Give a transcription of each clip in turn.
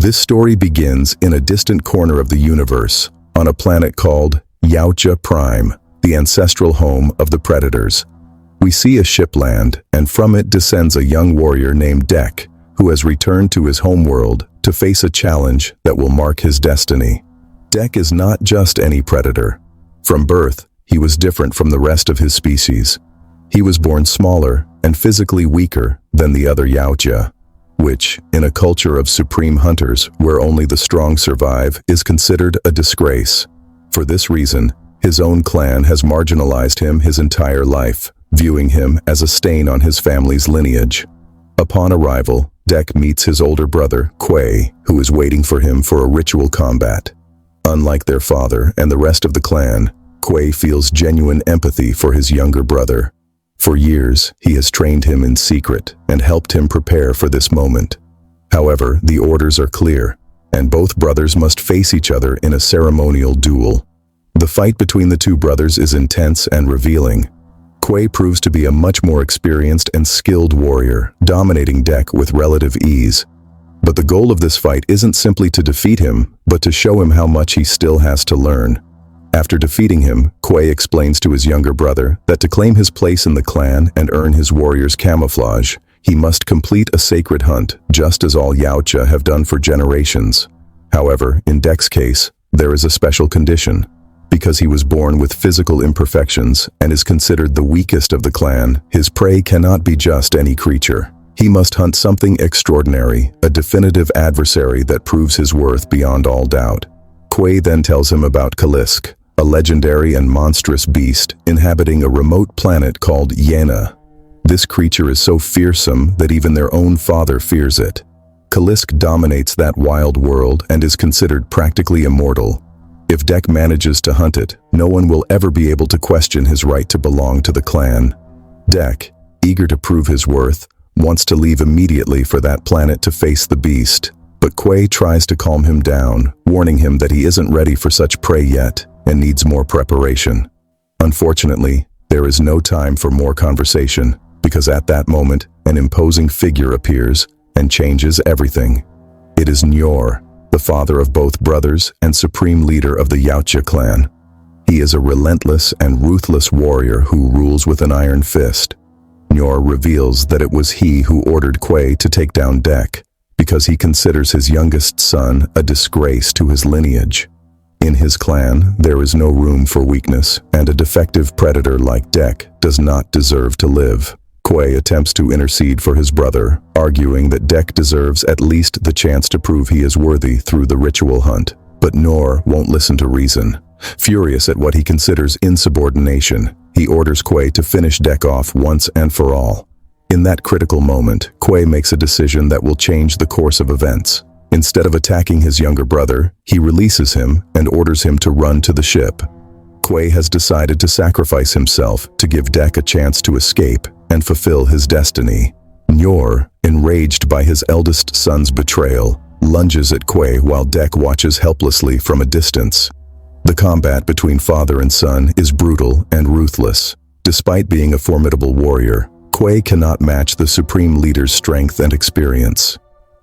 This story begins in a distant corner of the universe, on a planet called Yautja Prime, the ancestral home of the Predators. We see a ship land, and from it descends a young warrior named Dek, who has returned to his homeworld to face a challenge that will mark his destiny. Dek is not just any predator. From birth, he was different from the rest of his species. He was born smaller and physically weaker than the other Yautja, which, in a culture of supreme hunters where only the strong survive, is considered a disgrace. For this reason, his own clan has marginalized him his entire life, viewing him as a stain on his family's lineage. Upon arrival, Dek meets his older brother, Quay, who is waiting for him for a ritual combat. Unlike their father and the rest of the clan, Quay feels genuine empathy for his younger brother. For years, he has trained him in secret and helped him prepare for this moment. However, the orders are clear, and both brothers must face each other in a ceremonial duel. The fight between the two brothers is intense and revealing. Quay proves to be a much more experienced and skilled warrior, dominating Dek with relative ease. But the goal of this fight isn't simply to defeat him, but to show him how much he still has to learn. After defeating him, Quay explains to his younger brother that to claim his place in the clan and earn his warrior's camouflage, he must complete a sacred hunt, just as all Yautja have done for generations. However, in Dek's case, there is a special condition. Because he was born with physical imperfections and is considered the weakest of the clan, his prey cannot be just any creature. He must hunt something extraordinary, a definitive adversary that proves his worth beyond all doubt. Quay then tells him about Kalisk, a legendary and monstrous beast inhabiting a remote planet called Yena. This creature is so fearsome that even their own father fears it. Kalisk dominates that wild world and is considered practically immortal. If Dek manages to hunt it, no one will ever be able to question his right to belong to the clan. Dek, eager to prove his worth, wants to leave immediately for that planet to face the beast, but Quay tries to calm him down, warning him that he isn't ready for such prey yet and needs more preparation. Unfortunately, there is no time for more conversation, because at that moment, an imposing figure appears and changes everything. It is Nyor, the father of both brothers and supreme leader of the Yautja clan. He is a relentless and ruthless warrior who rules with an iron fist. Nyor reveals that it was he who ordered Quay to take down Dek, because he considers his youngest son a disgrace to his lineage. In his clan, there is no room for weakness, and a defective predator like Dek does not deserve to live. Quay attempts to intercede for his brother, arguing that Dek deserves at least the chance to prove he is worthy through the ritual hunt. But Nyor won't listen to reason. Furious at what he considers insubordination, he orders Quay to finish Dek off once and for all. In that critical moment, Quay makes a decision that will change the course of events. Instead of attacking his younger brother, he releases him and orders him to run to the ship. Quay has decided to sacrifice himself to give Dek a chance to escape and fulfill his destiny. Nyor, enraged by his eldest son's betrayal, lunges at Quay while Dek watches helplessly from a distance. The combat between father and son is brutal and ruthless. Despite being a formidable warrior, Quay cannot match the supreme leader's strength and experience.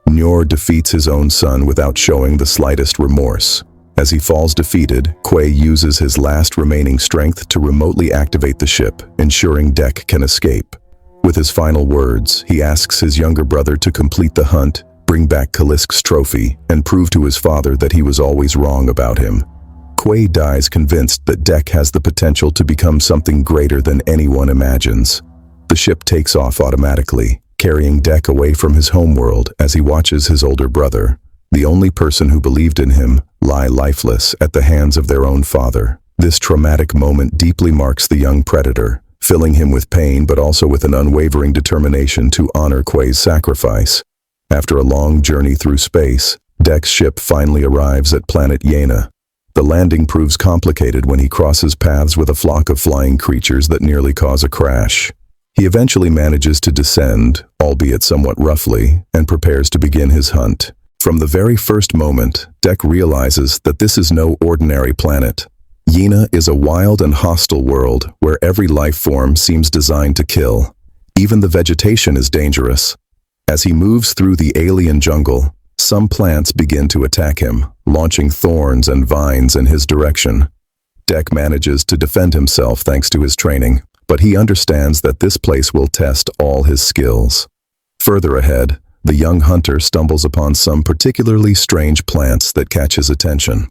Nyor defeats his own son without showing the slightest remorse. As he falls defeated, Quay uses his last remaining strength to remotely activate the ship, ensuring Dek can escape. With his final words, he asks his younger brother to complete the hunt, bring back Kalisk's trophy, and prove to his father that he was always wrong about him. Quay dies convinced that Dek has the potential to become something greater than anyone imagines. The ship takes off automatically, carrying Dek away from his homeworld as he watches his older brother, the only person who believed in him, lie lifeless at the hands of their own father. This traumatic moment deeply marks the young predator, filling him with pain but also with an unwavering determination to honor Quay's sacrifice. After a long journey through space, Dek's ship finally arrives at planet Yena. The landing proves complicated when he crosses paths with a flock of flying creatures that nearly cause a crash. He eventually manages to descend, albeit somewhat roughly, and prepares to begin his hunt. From the very first moment, Dek realizes that this is no ordinary planet. Yena is a wild and hostile world where every life form seems designed to kill. Even the vegetation is dangerous. As he moves through the alien jungle, Some plants begin to attack him, launching thorns and vines in his direction. Dek manages to defend himself thanks to his training, but he understands that this place will test all his skills. Further ahead, the young hunter stumbles upon some particularly strange plants that catch his attention.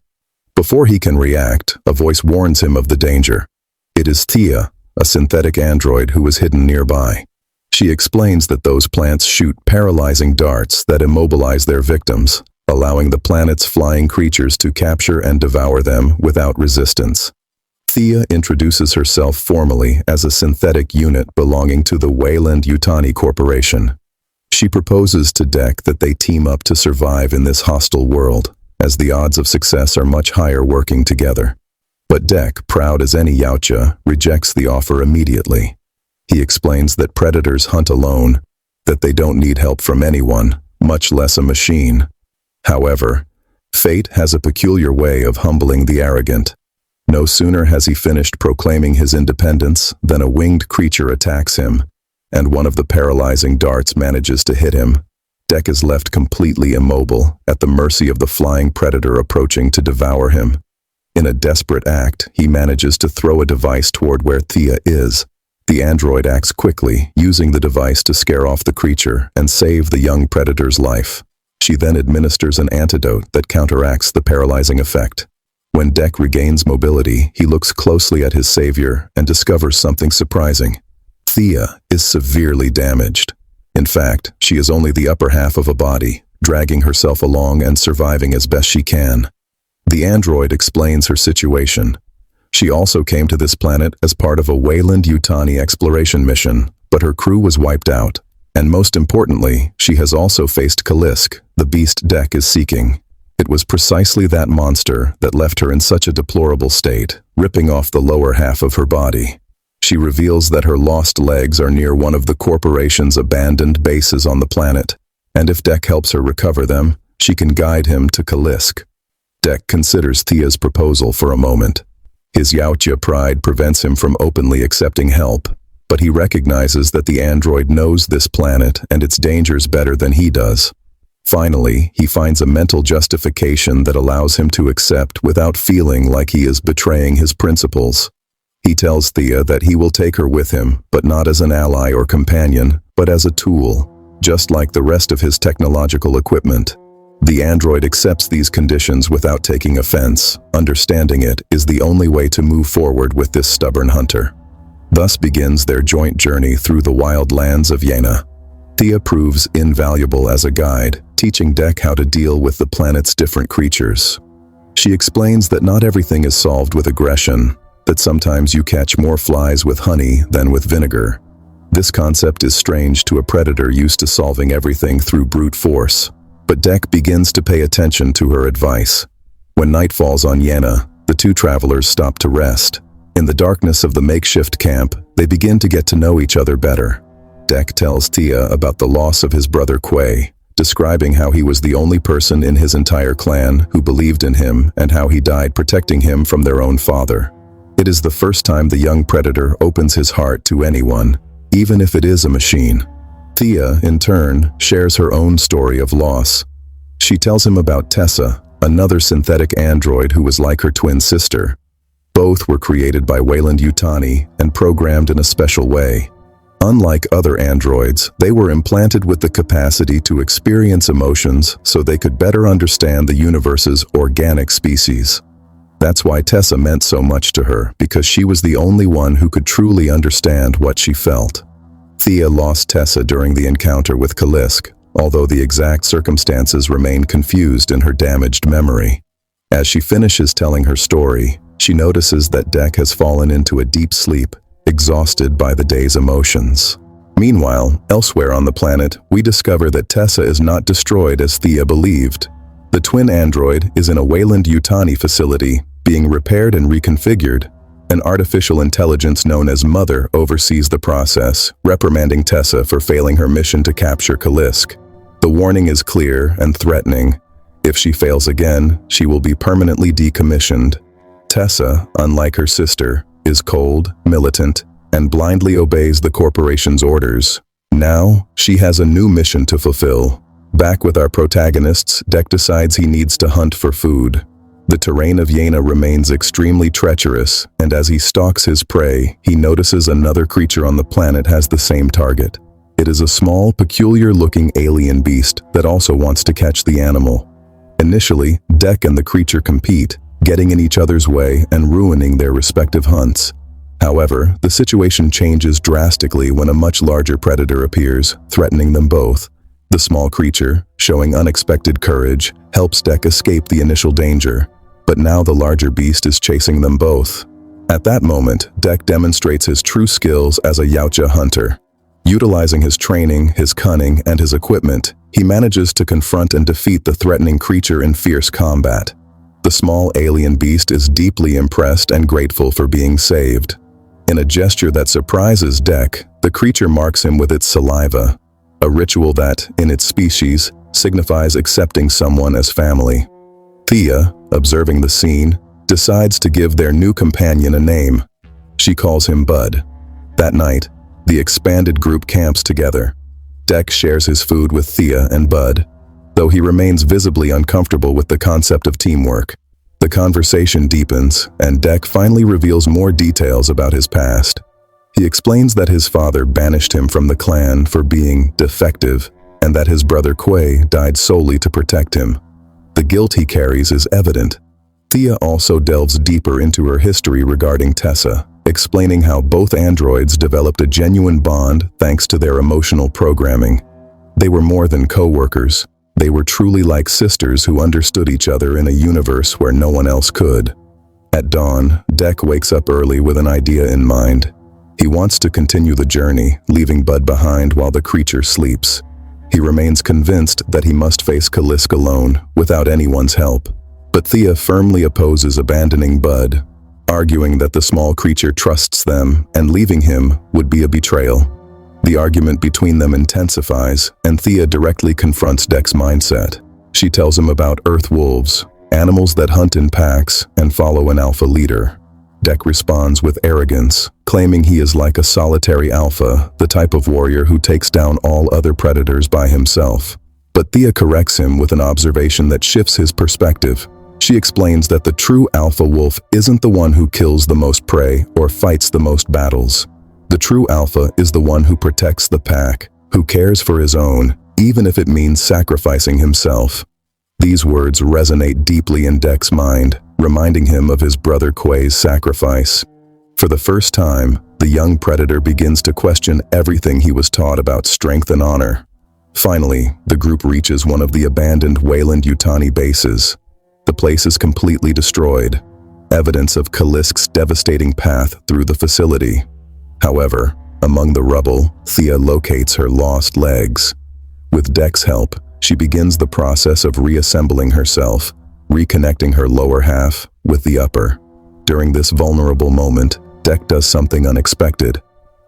Before he can react, a voice warns him of the danger. It is Thea, a synthetic android who is hidden nearby. She explains that those plants shoot paralyzing darts that immobilize their victims, allowing the planet's flying creatures to capture and devour them without resistance. Thea introduces herself formally as a synthetic unit belonging to the Weyland-Yutani Corporation. She proposes to Dek that they team up to survive in this hostile world, as the odds of success are much higher working together. But Dek, proud as any Yautja, rejects the offer immediately. He explains that predators hunt alone, that they don't need help from anyone, much less a machine. However, fate has a peculiar way of humbling the arrogant. No sooner has he finished proclaiming his independence than a winged creature attacks him, and one of the paralyzing darts manages to hit him. Dek is left completely immobile, at the mercy of the flying predator approaching to devour him. In a desperate act, he manages to throw a device toward where Thea is. The android acts quickly, using the device to scare off the creature and save the young predator's life. She then administers an antidote that counteracts the paralyzing effect. When Dek regains mobility, he looks closely at his savior and discovers something surprising. Thea is severely damaged. In fact, she is only the upper half of a body, dragging herself along and surviving as best she can. The android explains her situation. She also came to this planet as part of a Weyland-Yutani exploration mission, but her crew was wiped out. And most importantly, she has also faced Kalisk, the beast Dek is seeking. It was precisely that monster that left her in such a deplorable state, ripping off the lower half of her body. She reveals that her lost legs are near one of the corporation's abandoned bases on the planet, and if Dek helps her recover them, she can guide him to Kalisk. Dek considers Thea's proposal for a moment. His Yautja pride prevents him from openly accepting help, but he recognizes that the android knows this planet and its dangers better than he does. Finally, he finds a mental justification that allows him to accept without feeling like he is betraying his principles. He tells Thea that he will take her with him, but not as an ally or companion, but as a tool, just like the rest of his technological equipment. The android accepts these conditions without taking offense. Understanding it is the only way to move forward with this stubborn hunter. Thus begins their joint journey through the wild lands of Yena. Thea proves invaluable as a guide, teaching Dek how to deal with the planet's different creatures. She explains that not everything is solved with aggression, that sometimes you catch more flies with honey than with vinegar. This concept is strange to a predator used to solving everything through brute force. But Dek begins to pay attention to her advice. When night falls on Yena, the two travelers stop to rest. In the darkness of the makeshift camp, they begin to get to know each other better. Dek tells Thea about the loss of his brother Quay, describing how he was the only person in his entire clan who believed in him and how he died protecting him from their own father. It is the first time the young predator opens his heart to anyone, even if it is a machine. Thea, in turn, shares her own story of loss. She tells him about Tessa, another synthetic android who was like her twin sister. Both were created by Weyland-Yutani and programmed in a special way. Unlike other androids, they were implanted with the capacity to experience emotions so they could better understand the universe's organic species. That's why Tessa meant so much to her, because she was the only one who could truly understand what she felt. Thea lost Tessa during the encounter with Kalisk, although the exact circumstances remain confused in her damaged memory. As she finishes telling her story, she notices that Dek has fallen into a deep sleep, exhausted by the day's emotions. Meanwhile, elsewhere on the planet, we discover that Tessa is not destroyed as Thea believed. The twin android is in a Weyland-Yutani facility, being repaired and reconfigured. An artificial intelligence known as Mother oversees the process, reprimanding Tessa for failing her mission to capture Kalisk. The warning is clear and threatening. If she fails again, she will be permanently decommissioned. Tessa, unlike her sister, is cold, militant, and blindly obeys the corporation's orders. Now, she has a new mission to fulfill: Back with our protagonists, Dek decides he needs to hunt for food. The terrain of Yena remains extremely treacherous, and as he stalks his prey, he notices another creature on the planet has the same target. It is a small, peculiar-looking alien beast that also wants to catch the animal. Initially, Dek and the creature compete, getting in each other's way and ruining their respective hunts. However, the situation changes drastically when a much larger predator appears, threatening them both. The small creature, showing unexpected courage, helps Dek escape the initial danger, but now the larger beast is chasing them both. At that moment, Dek demonstrates his true skills as a Yautja hunter. Utilizing his training, his cunning, and his equipment, he manages to confront and defeat the threatening creature in fierce combat. The small alien beast is deeply impressed and grateful for being saved. In a gesture that surprises Dek, the creature marks him with its saliva, a ritual that, in its species, signifies accepting someone as family. Thea, observing the scene, decides to give their new companion a name. She calls him Bud. That night, the expanded group camps together. Dek shares his food with Thea and Bud, though he remains visibly uncomfortable with the concept of teamwork. The conversation deepens, and Dek finally reveals more details about his past. He explains that his father banished him from the clan for being defective, and that his brother Quay died solely to protect him. The guilt he carries is evident. Thea also delves deeper into her history regarding Tessa, explaining how both androids developed a genuine bond thanks to their emotional programming. They were more than co-workers. They were truly like sisters who understood each other in a universe where no one else could. At dawn, Dek wakes up early with an idea in mind. He wants to continue the journey, leaving Bud behind while the creature sleeps. He remains convinced that he must face Kalisk alone, without anyone's help. But Thea firmly opposes abandoning Bud, arguing that the small creature trusts them and leaving him would be a betrayal. The argument between them intensifies, and Thea directly confronts Dek's mindset. She tells him about earth wolves, animals that hunt in packs and follow an alpha leader. Dek responds with arrogance, claiming he is like a solitary alpha, the type of warrior who takes down all other predators by himself. But Thea corrects him with an observation that shifts his perspective. She explains that the true alpha wolf isn't the one who kills the most prey or fights the most battles. The true alpha is the one who protects the pack, who cares for his own, even if it means sacrificing himself. These words resonate deeply in Dek's mind, reminding him of his brother Quay's sacrifice. For the first time, the young predator begins to question everything he was taught about strength and honor. Finally, the group reaches one of the abandoned Weyland-Yutani bases. The place is completely destroyed, evidence of Kalisk's devastating path through the facility. However, among the rubble, Thea locates her lost legs. With Dek's help, she begins the process of reassembling herself, reconnecting her lower half with the upper. During this vulnerable moment, Dek does something unexpected.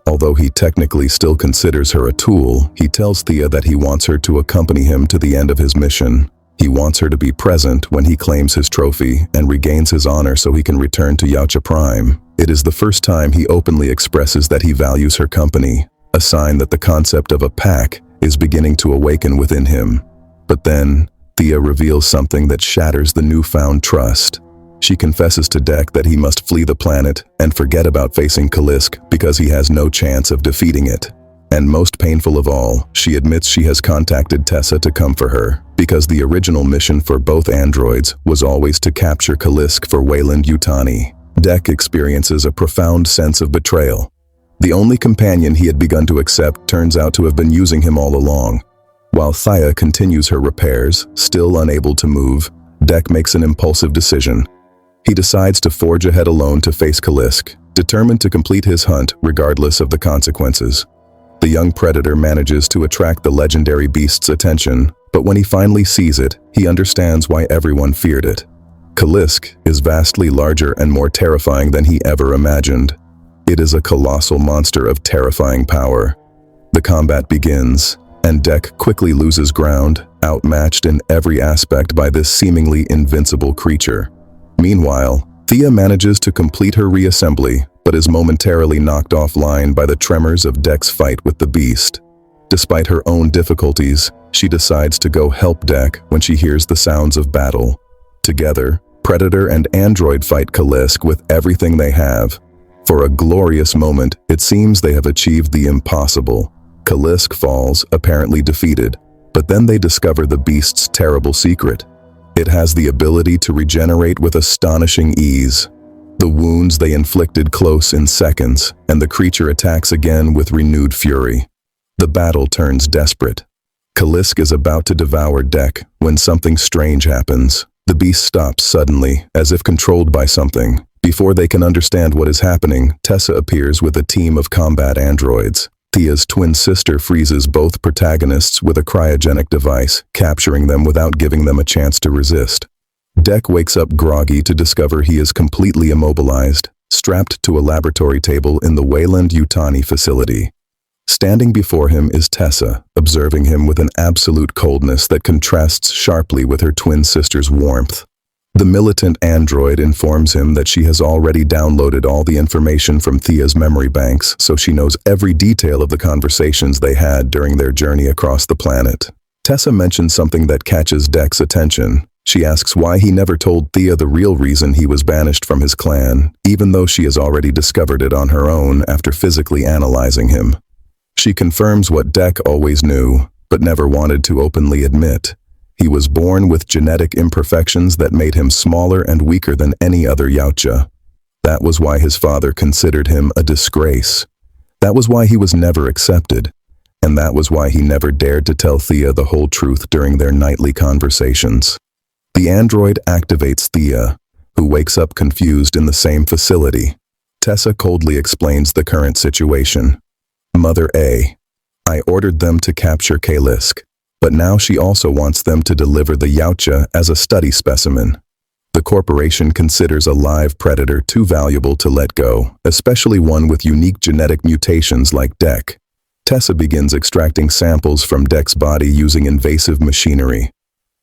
Although he technically still considers her a tool, he tells Thea that he wants her to accompany him to the end of his mission. He wants her to be present when he claims his trophy and regains his honor so he can return to Yautja Prime. It is the first time he openly expresses that he values her company, a sign that the concept of a pack is beginning to awaken within him. But then, Thea reveals something that shatters the newfound trust. She confesses to Dek that he must flee the planet and forget about facing Kalisk because he has no chance of defeating it. And most painful of all, she admits she has contacted Tessa to come for her, because the original mission for both androids was always to capture Kalisk for Weyland-Yutani. Dek experiences a profound sense of betrayal. The only companion he had begun to accept turns out to have been using him all along. While Thea continues her repairs, still unable to move, Dek makes an impulsive decision. He decides to forge ahead alone to face Kalisk, determined to complete his hunt regardless of the consequences. The young predator manages to attract the legendary beast's attention, but when he finally sees it, he understands why everyone feared it. Kalisk is vastly larger and more terrifying than he ever imagined. It is a colossal monster of terrifying power. The combat begins, and Dek quickly loses ground, outmatched in every aspect by this seemingly invincible creature. Meanwhile, Thea manages to complete her reassembly, but is momentarily knocked offline by the tremors of Dek's fight with the beast. Despite her own difficulties, she decides to go help Dek when she hears the sounds of battle. Together, Predator and Android fight Kalisk with everything they have. For a glorious moment, it seems they have achieved the impossible. Kalisk falls, apparently defeated, but then they discover the beast's terrible secret. It has the ability to regenerate with astonishing ease. The wounds they inflicted close in seconds, and the creature attacks again with renewed fury. The battle turns desperate. Kalisk is about to devour Dek when something strange happens. The beast stops suddenly, as if controlled by something. Before they can understand what is happening, Tessa appears with a team of combat androids. Thia's twin sister freezes both protagonists with a cryogenic device, capturing them without giving them a chance to resist. Dek wakes up groggy to discover he is completely immobilized, strapped to a laboratory table in the Weyland-Yutani facility. Standing before him is Tessa, observing him with an absolute coldness that contrasts sharply with her twin sister's warmth. The militant android informs him that she has already downloaded all the information from Thia's memory banks, so she knows every detail of the conversations they had during their journey across the planet. Tessa mentions something that catches Dek's attention. She asks why he never told Thea the real reason he was banished from his clan, even though she has already discovered it on her own after physically analyzing him. She confirms what Dek always knew, but never wanted to openly admit. He was born with genetic imperfections that made him smaller and weaker than any other Yautja. That was why his father considered him a disgrace. That was why he was never accepted. And that was why he never dared to tell Thea the whole truth during their nightly conversations. The android activates Thea, who wakes up confused in the same facility. Tessa coldly explains the current situation. Mother A. I ordered them to capture Kalisk, but now she also wants them to deliver the Yautja as a study specimen. The corporation considers a live predator too valuable to let go, especially one with unique genetic mutations like Dek. Tessa begins extracting samples from Dek's body using invasive machinery.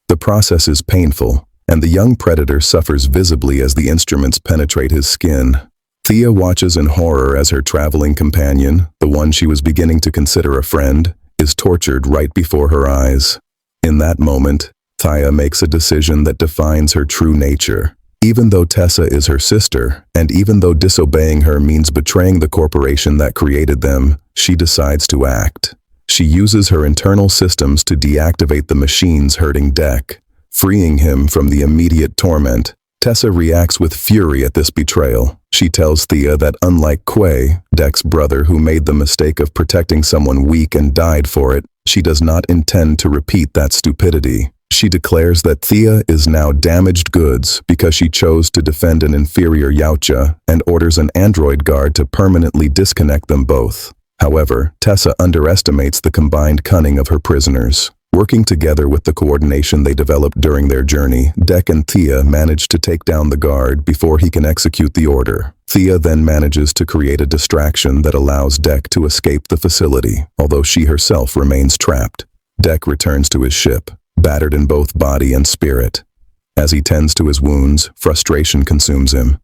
The process is painful, and the young predator suffers visibly as the instruments penetrate his skin. Thea watches in horror as her traveling companion, the one she was beginning to consider a friend, is tortured right before her eyes. In that moment, Thia makes a decision that defines her true nature. Even though Tessa is her sister, and even though disobeying her means betraying the corporation that created them, she decides to act. She uses her internal systems to deactivate the machines hurting Dek, freeing him from the immediate torment. Tessa reacts with fury at this betrayal. She tells Thea that unlike Quay, Dek's brother who made the mistake of protecting someone weak and died for it, she does not intend to repeat that stupidity. She declares that Thea is now damaged goods because she chose to defend an inferior Yautja and orders an android guard to permanently disconnect them both. However, Tessa underestimates the combined cunning of her prisoners. Working together with the coordination they developed during their journey, Dek and Thea manage to take down the guard before he can execute the order. Thea then manages to create a distraction that allows Dek to escape the facility, although she herself remains trapped. Dek returns to his ship, battered in both body and spirit. As he tends to his wounds, frustration consumes him.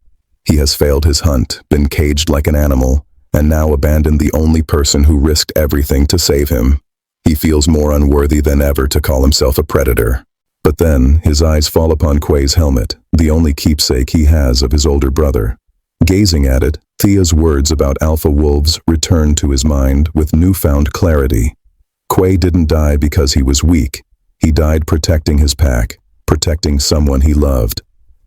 He has failed his hunt, been caged like an animal, and now abandoned the only person who risked everything to save him. He feels more unworthy than ever to call himself a predator. But then, his eyes fall upon Quay's helmet, the only keepsake he has of his older brother. Gazing at it, Thea's words about alpha wolves return to his mind with newfound clarity. Quay didn't die because he was weak. He died protecting his pack, protecting someone he loved.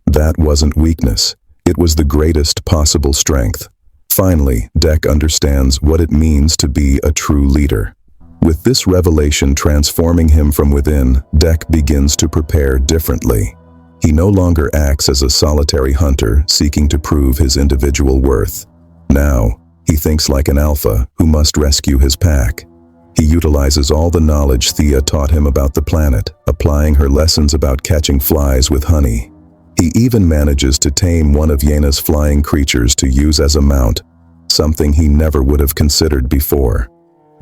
That wasn't weakness. It was the greatest possible strength. Finally, Dek understands what it means to be a true leader. With this revelation transforming him from within, Dek begins to prepare differently. He no longer acts as a solitary hunter seeking to prove his individual worth. Now, he thinks like an alpha who must rescue his pack. He utilizes all the knowledge Thea taught him about the planet, applying her lessons about catching flies with honey. He even manages to tame one of Yena's flying creatures to use as a mount, something he never would have considered before.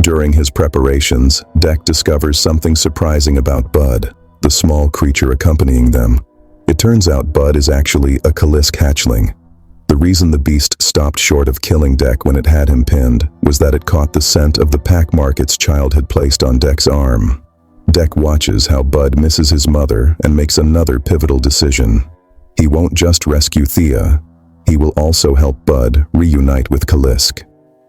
During his preparations, Dek discovers something surprising about Bud, the small creature accompanying them. It turns out Bud is actually a Kalisk hatchling. The The reason the beast stopped short of killing Dek when it had him pinned was that it caught the scent of the pack mark its child had placed on Dek's arm. Dek watches how Bud misses his mother and makes another pivotal decision. He won't just rescue Thea, he will also help Bud reunite with Kalisk.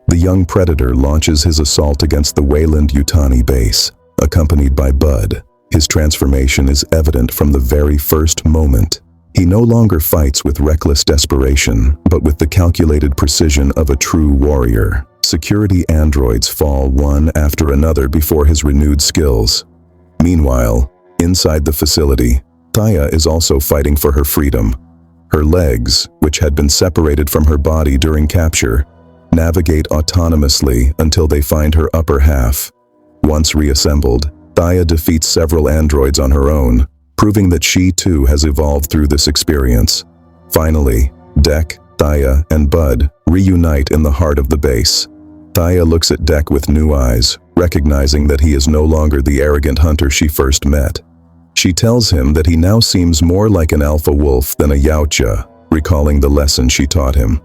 The young predator launches his assault against the Weyland-Yutani base, accompanied by Bud. His transformation is evident from the very first moment. He no longer fights with reckless desperation, but with the calculated precision of a true warrior. Security androids fall one after another before his renewed skills. Meanwhile, inside the facility, Thea is also fighting for her freedom. Her legs, which had been separated from her body during capture, navigate autonomously until they find her upper half. Once reassembled, Thea defeats several androids on her own, proving that she too has evolved through this experience. Finally, Dek, Thea, and Bud reunite in the heart of the base. Thea looks at Dek with new eyes, recognizing that he is no longer the arrogant hunter she first met. She tells him that he now seems more like an alpha wolf than a Yautja, recalling the lesson she taught him.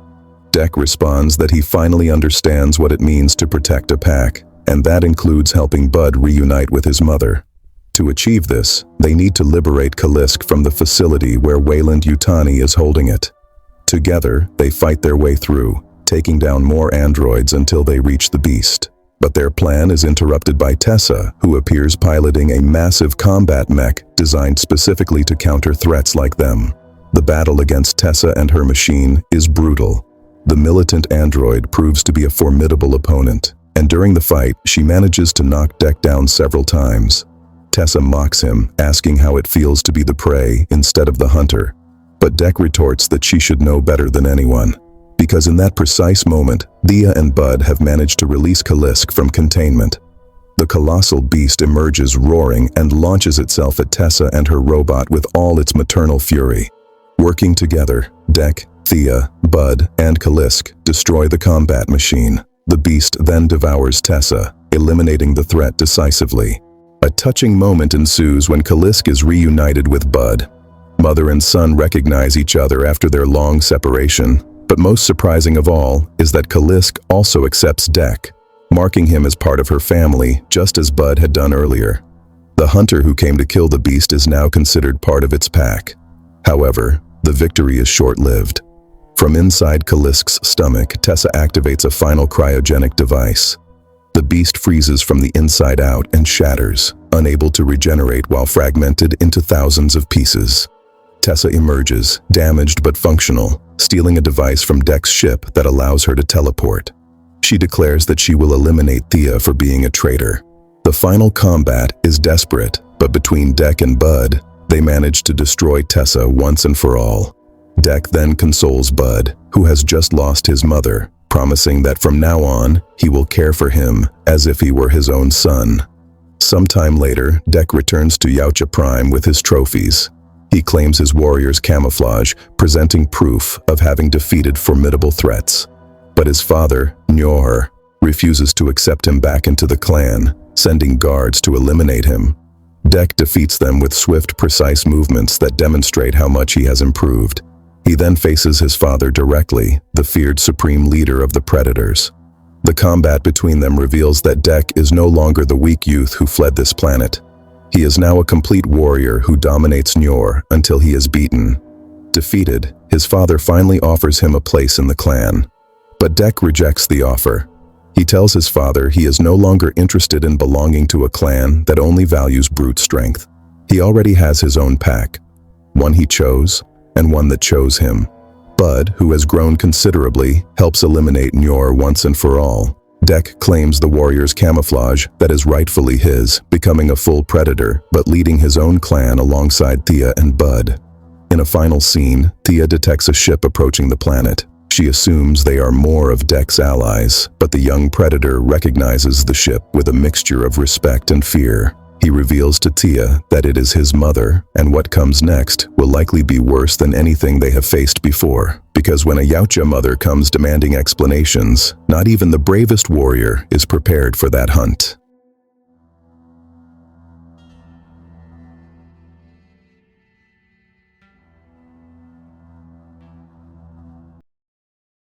Dek responds that he finally understands what it means to protect a pack, and that includes helping Bud reunite with his mother. To achieve this, they need to liberate Kalisk from the facility where Weyland-Yutani is holding it. Together, they fight their way through, taking down more androids until they reach the beast. But their plan is interrupted by Tessa, who appears piloting a massive combat mech designed specifically to counter threats like them. The battle against Tessa and her machine is brutal. The militant android proves to be a formidable opponent, and during the fight, she manages to knock Dek down several times. Tessa mocks him, asking how it feels to be the prey instead of the hunter. But Dek retorts that she should know better than anyone, because in that precise moment, Thea and Bud have managed to release Kalisk from containment. The colossal beast emerges roaring and launches itself at Tessa and her robot with all its maternal fury. Working together, Dek, Thea, Bud, and Kalisk destroy the combat machine. The beast then devours Tessa, eliminating the threat decisively. A touching moment ensues when Kalisk is reunited with Bud. Mother and son recognize each other after their long separation, but most surprising of all is that Kalisk also accepts Dek, marking him as part of her family, just as Bud had done earlier. The hunter who came to kill the beast is now considered part of its pack. However, the victory is short-lived. From inside Kalisk's stomach, Tessa activates a final cryogenic device. The beast freezes from the inside out and shatters, unable to regenerate while fragmented into thousands of pieces. Tessa emerges, damaged but functional, stealing a device from Dek's ship that allows her to teleport. She declares that she will eliminate Thea for being a traitor. The final combat is desperate, but between Dek and Bud, they manage to destroy Tessa once and for all. Dek then consoles Bud, who has just lost his mother, promising that from now on, he will care for him as if he were his own son. Sometime later, Dek returns to Yautja Prime with his trophies. He claims his warrior's camouflage, presenting proof of having defeated formidable threats. But his father, Nyor, refuses to accept him back into the clan, sending guards to eliminate him. Dek defeats them with swift, precise movements that demonstrate how much he has improved. He then faces his father directly, the feared supreme leader of the Predators. The combat between them reveals that Dek is no longer the weak youth who fled this planet. He is now a complete warrior who dominates Nyor until he is beaten. Defeated, his father finally offers him a place in the clan. But Dek rejects the offer. He tells his father he is no longer interested in belonging to a clan that only values brute strength. He already has his own pack, one he chose, and one that chose him. Bud, who has grown considerably, helps eliminate Nyor once and for all. Dek claims the warrior's camouflage that is rightfully his, becoming a full predator, but leading his own clan alongside Thea and Bud. In a final scene, Thea detects a ship approaching the planet. She assumes they are more of Dek's allies, but the young predator recognizes the ship with a mixture of respect and fear. He reveals to Thea that it is his mother, and what comes next will likely be worse than anything they have faced before. Because when a Yautja mother comes demanding explanations, not even the bravest warrior is prepared for that hunt.